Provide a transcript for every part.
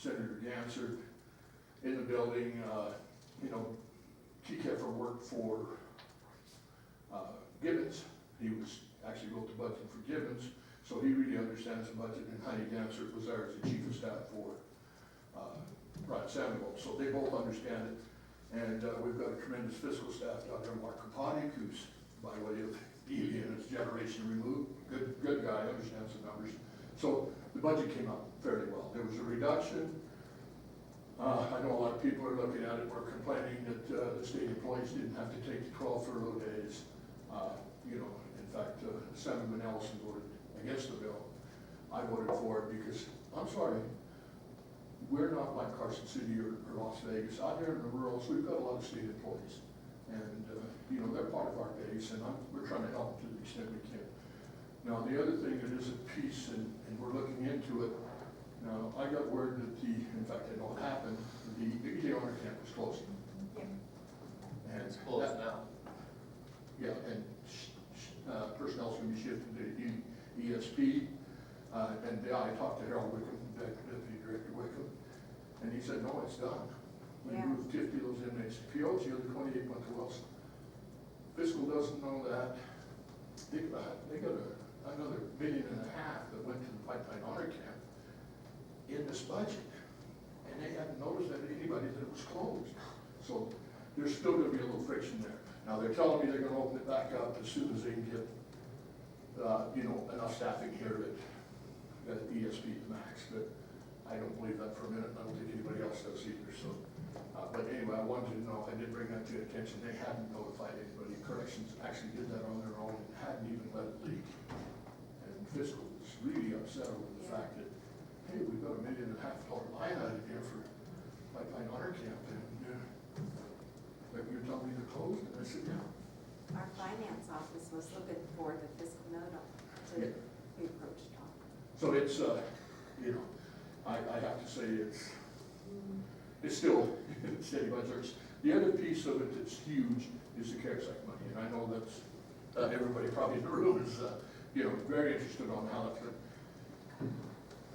Senator Ganser in the building. You know, Kiefer worked for Gibbons. He actually wrote the budget for Gibbons, so he really understands the budget. And Heidi Ganser was there as the chief of staff for Brian Samuel, so they both understand it. And we've got a tremendous fiscal staff down there, Mark Kaponic, who's by way of Ely and his generation removed, good guy, understands the numbers. So the budget came out fairly well. There was a reduction. I know a lot of people are looking at it, we're complaining that the state employees didn't have to take the 12 furlough days. You know, in fact, Senator Ellison voted against the bill. I voted for it because, I'm sorry, we're not like Carson City or Las Vegas. Out here in the rurals, we've got a lot of state employees. And, you know, they're part of our base, and we're trying to help to the extent we can. Now, the other thing that is a piece, and we're looking into it. Now, I got word that in fact, I know it happened, the EJ Honor Camp was closing. Yeah. And It's closed now. Yeah, and personnel's going to be shifted to ESP. And I talked to Harold Wickham, Deputy Director Wickham, and he said, no, it's done. We Yeah. moved 50 of those inmates to POs, the other 28 went to Wilson. Fiscal doesn't know that. They got another $1.5 million that went to the Pipeline Honor Camp in this budget, and they hadn't noticed that anybody that it was closed. So there's still going to be a little friction there. Now they're telling me they're going to open it back up as soon as they can get, you know, enough staffing here at ESP max. But I don't believe that for a minute. I don't think anybody else does either. So, but anyway, I wanted you to know. I did bring that to your attention. They hadn't notified anybody. Corrections actually did that on their own and hadn't even let it leak. And fiscal was really upset over the fact that, hey, we've got $1.5 million line item here for Pipeline Honor Camp, and like you're telling me to close, and I said, yeah. Our finance office was looking for the fiscal note to be approached on. So it's, you know, I have to say it's still steady budgets. The other piece of it that's huge is the CARES Act money, and I know that's everybody probably in the room is, you know, very interested on how that's going.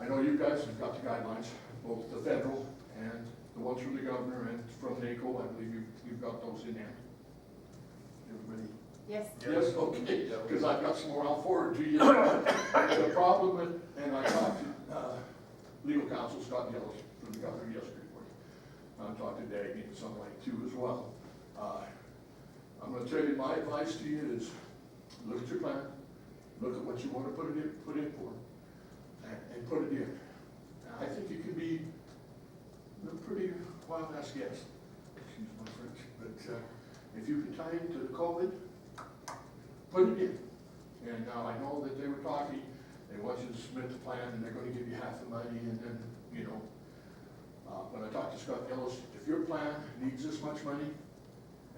I know you guys have got the guidelines, both the federal and the ones from the governor and from NACO. I believe you've got those in there. Everybody? Yes. Yes, okay, because I've got some more I'll forward to you. The problem with, and I talked to legal counsel Scott Gillis from the governor yesterday morning. I talked to Dagny and some like too as well. I'm going to tell you my advice to you is look at your plan, look at what you want to put in for, and put it in. And I think it could be a pretty wild-ass guess, excuse my French, but if you can tie it to the COVID, put it in. And now I know that they were talking, they want you to submit the plan and they're going to give you half the money, and then, you know, when I talked to Scott Ellis, if your plan needs this much money,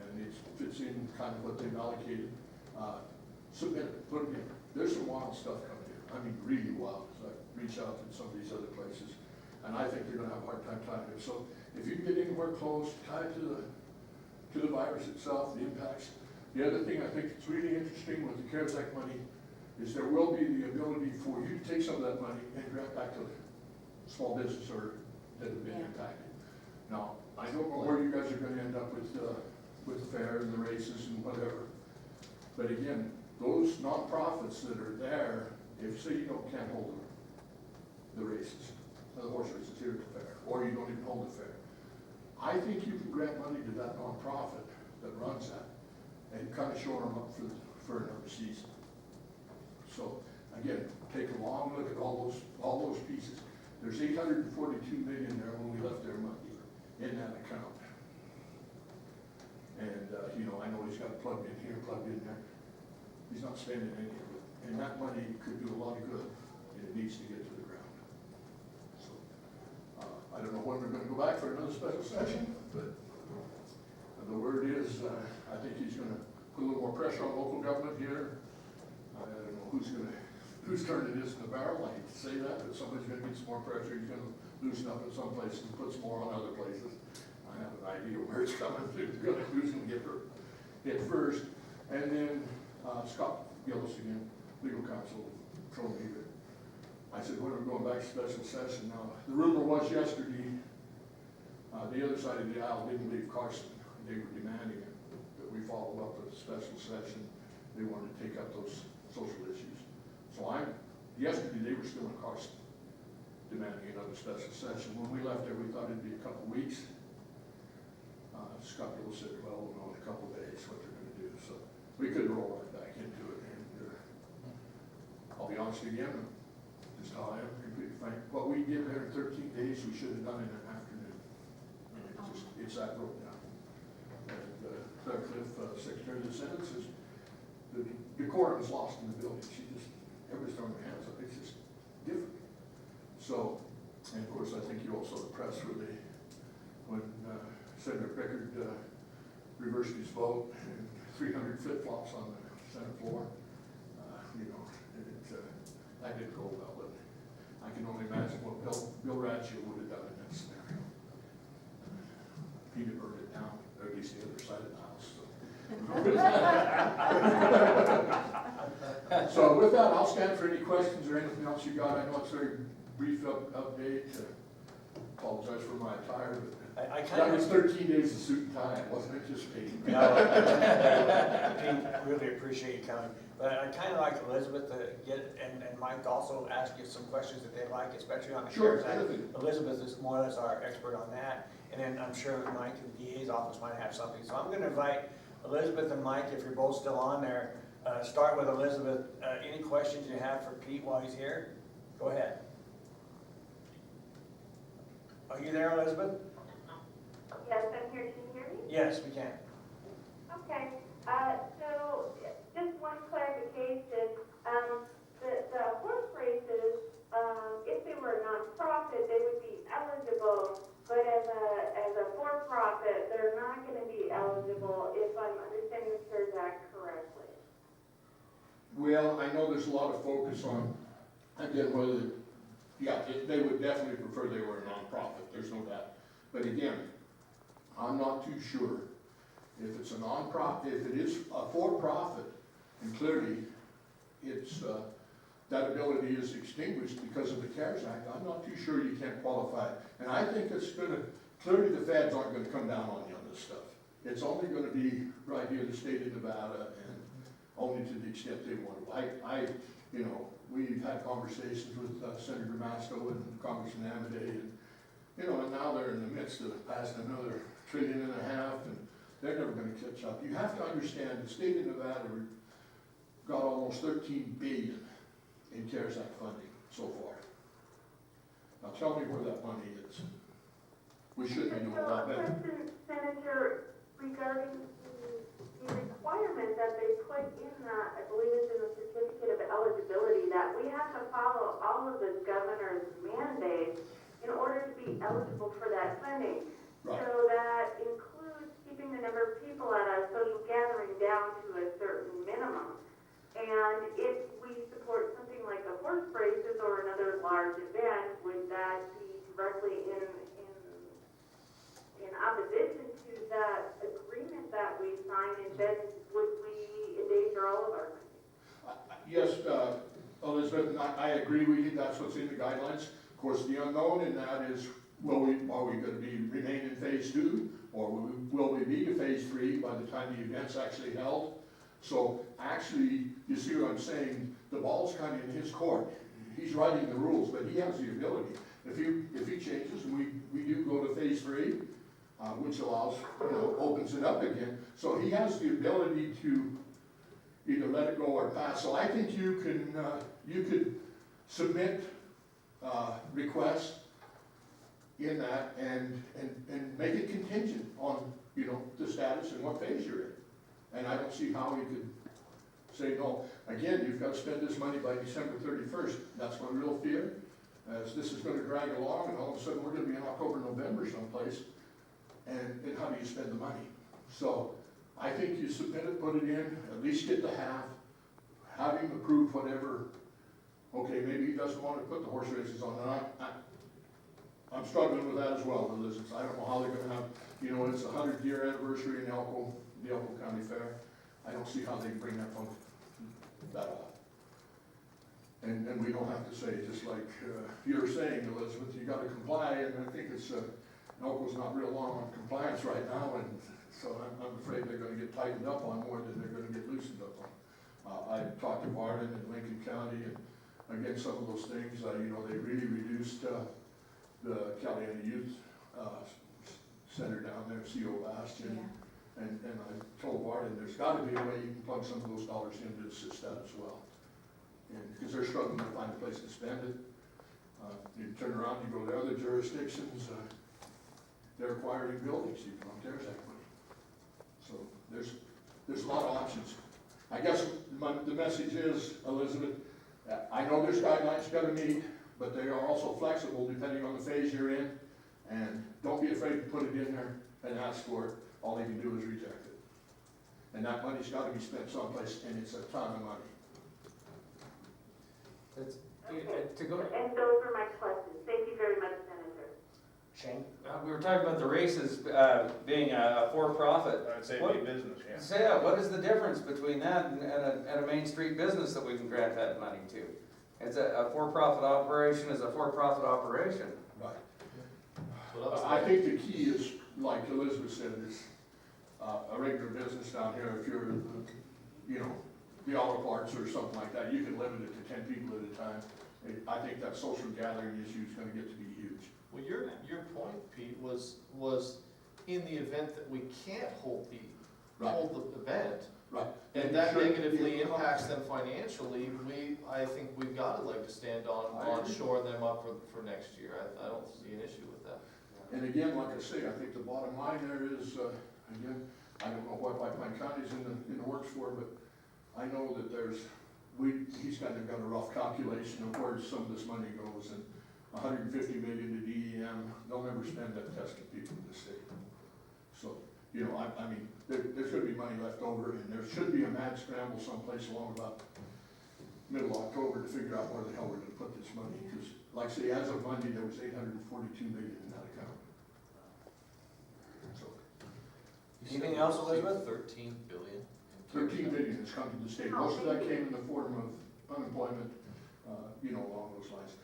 and it fits in kind of what they've allocated, submit it, put it in. There's some wild stuff coming in. I mean, really wild, because I reached out to some of these other places, and I think they're going to have a hard time tying it. So if you can get anywhere close, tie it to the virus itself, the impacts. The other thing I think that's really interesting with the CARES Act money is there will be the ability for you to take some of that money and grant back to small business or that have been impacted. Now, I don't know where you guys are going to end up with the fair and the races and whatever. But again, those nonprofits that are there, if say you can't hold the races, the horse races here at the fair, or you don't even hold the fair, I think you can grant money to that nonprofit that runs that and kind of shore them up for another season. So again, take a long look at all those pieces. There's $842 million there when we left their money in that account. And you know, I know he's got plugged in here, plugged in there. He's not spending any of it. And that money could do a lot of good, and it needs to get to the ground. So I don't know when we're going to go back for another special session, but the word is, I think he's going to put a little more pressure on local government here. I don't know who's turning this in the barrel. I hate to say that, but somebody's going to get some more pressure. He's going to loosen up in some places and put some more on other places. I have an idea where it's coming through. Who's going to get hit first? And then Scott Gillis again, legal counsel, told me that I said, when are we going back to special session now? The rumor was yesterday, the other side of the aisle didn't leave Carson. They were demanding that we follow up with a special session. They wanted to take up those social issues. So yesterday they were still in Carson, demanding another special session. When we left there, we thought it'd be a couple weeks. Scott Bill said, well, we'll know in a couple of days what they're gonna do. So we could roll right back into it. And I'll be honest again, just how I am, completely frank. What we did there in 13 days, we should have done in an afternoon. And it's that broke down. And Claire Cliff, Secretary of the Senate, says the decorum is lost in the building. Everybody's throwing their hands up. It's just different. So, and of course, I think you also the press when Senator Pickard reversed his vote and 300 flip-flops on the Senate floor. That didn't go well, but I can only imagine what Bill Radke would have done in that scenario. He'd have burned it down, or at least the other side of the house. So, so with that, I'll stand for any questions or anything else you got. I know it's a very brief update. Apologize for my attire, but that was 13 days of suit and tie. I wasn't anticipating. No, I really appreciate you coming. But I'd kind of like Elizabeth to get, and Mike also ask you some questions that they like, especially on the CARES Act. Elizabeth is more or less our expert on that. And then I'm sure Mike and the DA's office might have something. So I'm going to invite Elizabeth and Mike, if you're both still on there, start with Elizabeth. Any questions you have for Pete while he's here? Go ahead. Are you there, Elizabeth? Yes, I'm here. Can you hear me? Yes, we can. Okay. So just one clarification. The horse races, if they were a nonprofit, they would be eligible, but as a for-profit, they're not going to be eligible, if I'm understanding the CARES Act correctly. Well, I know there's a lot of focus on, again, whether, they would definitely prefer they were a nonprofit, there's no doubt. But again, I'm not too sure if it's a nonprofit, if it is a for-profit, and clearly it's, that ability is extinguished because of the CARES Act, I'm not too sure you can't qualify. And I think it's gonna, clearly the feds aren't gonna come down on you on this stuff. It's only gonna be right here in the state of Nevada, and only to the extent they want to. We've had conversations with Senator Masco and Congressman Amedee, and and now they're in the midst of passing another $1.5 trillion, and they're never going to catch up. You have to understand the state of Nevada got almost $13 billion in CARES Act funding so far. Now tell me where that money is. We should be doing a lot better. Question, Senator, regarding the requirement that they put in I believe it's in the certificate of eligibility, that we have to follow all of the governor's mandates in order to be eligible for that funding. Right. So that includes keeping the number of people at a social gathering down to a certain minimum. And if we support something like the horse races or another large event, would that be directly in opposition to that agreement that we signed, and then would we endanger all of our money? Yes, Elizabeth, I agree with you. That's what's in the guidelines. Of course, the unknown in that is, are we going to remain in phase 2, or will we be to phase 3 by the time the event's actually held? So actually, you see what I'm saying? The ball's kind of in his court. He's writing the rules, but he has the ability. If he changes, and we do go to phase 3, which allows, opens it up again. So he has the ability to either let it go or pass. So I think you could submit requests in that and make it contingent on, the status and what phase you're in. And I don't see how you could say no. Again, you've got to spend this money by December 31st. That's my real fear, as this is going to drag along, and all of a sudden we're going to be in October, November someplace. And how do you spend the money? So I think you submit it, put it in, at least get the have him approve whatever. Okay, maybe he doesn't want to put the horse races on. I'm struggling with that as well, Elizabeth. I don't know how they're going to have, it's the 100th year anniversary in the Elko County Fair. I don't see how they can bring that one that off. And we don't have to say, just like you're saying, Elizabeth, you gotta comply, and I think it's, Elko's not real long on compliance right now, and so I'm afraid they're gonna get tightened up on more than they're gonna get loosened up on. I talked to Barton in Lincoln County, and again, some of those things, you know, they really reduced, the California Youth, Center down there, CO Bastion. Yeah. And I told Barton, there's gotta be a way you can plug some of those dollars in to assist that as well. And, because they're struggling to find a place to spend it. You turn around, you go to other jurisdictions, they're acquiring buildings, you can there's equity. So there's a lot of options. I guess the message is, Elizabeth, I know there's guidelines you gotta meet, but they are also flexible depending on the phase you're in. And don't be afraid to put it in there and ask for it. All they can do is reject it. And that money's gotta be spent someplace, and it's a ton of money. To go, And those are my questions. Thank you very much, Senator. Shane? We were talking about the races being a for-profit. I'd say What- big business, yeah. So yeah, what is the difference between that and a Main Street business that we can grant that money to? It's a for-profit operation is a for-profit operation. Right. So I think the key is, like Elizabeth said, is a regular business down here, if you're, you know, the auto parts or something like that, you can limit it to 10 people at a time. I think that social gathering issue is gonna get to be huge. Well, your point, Pete, was in the event that we can't hold the event, Right. and that negatively impacts them financially, I think we've got a leg to stand on shoring them up for next year. I don't see an issue with that. And again, like I say, I think the bottom line there is, again, I don't know what White Pine County's in the works for, but I know that he's kind of got a rough calculation of where some of this money goes, and 150 million to DEM, they'll never spend that testing people in the state. So, you know, I mean, there's gonna be money left over, and there should be a mad scramble someplace along about middle of October to figure out where the hell we're gonna put this money, because, like I say, as of Monday, there was 842 million in that account. So, Anything else, Elizabeth? 13 billion. 13 million has come to the state. Most of that came in the form of unemployment, you know, along those lines.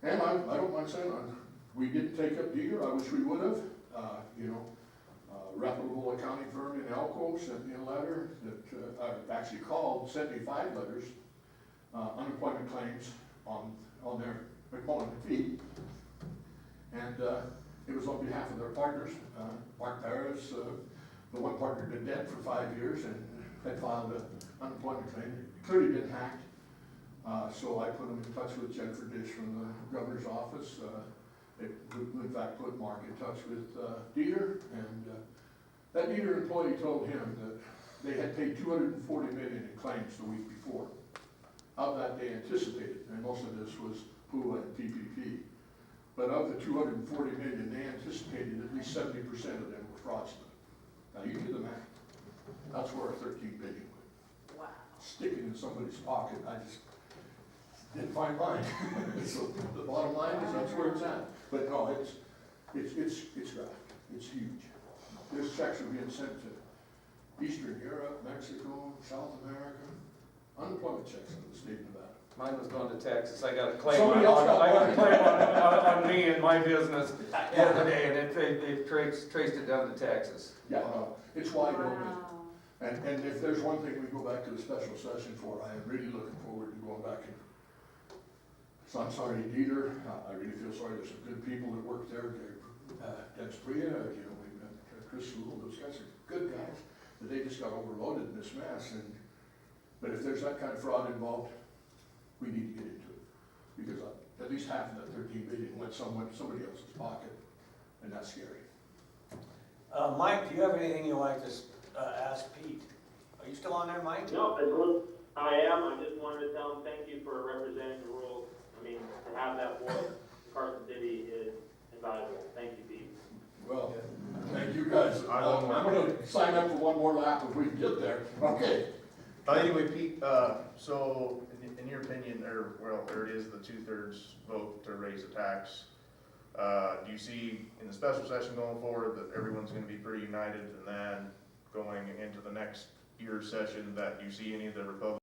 And I don't mind saying, we didn't take up Deeger. I wish we would have. You know, reputable accounting firm in Elko sent me a letter that, actually called, sent me 5 letters, unemployment claims on their employment fee. And it was on behalf of their partners. Mark Paris, the one partner did debt for 5 years and had filed an unemployment claim. It clearly been hacked. So I put them in touch with Jennifer Dish from the governor's office. It, in fact, put Mark in touch with Dieter, and that Dieter employee told him that they had paid $240 million in claims the week before. Of that, they anticipated, and most of this was PUA and PPP. But of the $240 million, they anticipated at least 70% of them were fraudulent. Now you do the math. That's where our 13 billion went. Wow. Stick it in somebody's pocket. I just didn't find mine. So the bottom line is that's where it's at. But no, it's graft. It's huge. There's checks are being sent to Eastern Europe, Mexico, South America. Unemployment checks in the state of Nevada. Mine was going to Texas. I got a claim Somebody else got I got a mine. claim on me and my business the other day, and they traced it down to Texas. Yeah, no, it's wide open. Wow. And if there's one thing we go back to the special session for, I am really looking forward to going back and, so I'm sorry, Dieter, I really feel sorry, there's some good people that work there, Dennis Priya, you know, we've got Chris Sewell, those guys are good guys, but they just got overloaded in this mess, but if there's that kind of fraud involved, we need to get into it, because at least half of that 13 billion went somebody else's pocket, and that's scary. Mike, do you have anything you'd like to ask Pete? Are you still on there, Mike? No, I am. I just wanted to tell him thank you for representing the rural. I mean, to have that voice in Carson City is invaluable. Thank you, Pete. Well, thank you guys. I'm gonna sign up for one more lap if we can get there. Okay. Anyway, Pete, so in your opinion, there it is, the 2/3 vote to raise the tax. Do you see in the special session going forward that everyone's gonna be pretty united, and then going into the next year's session that you see any of the Republicans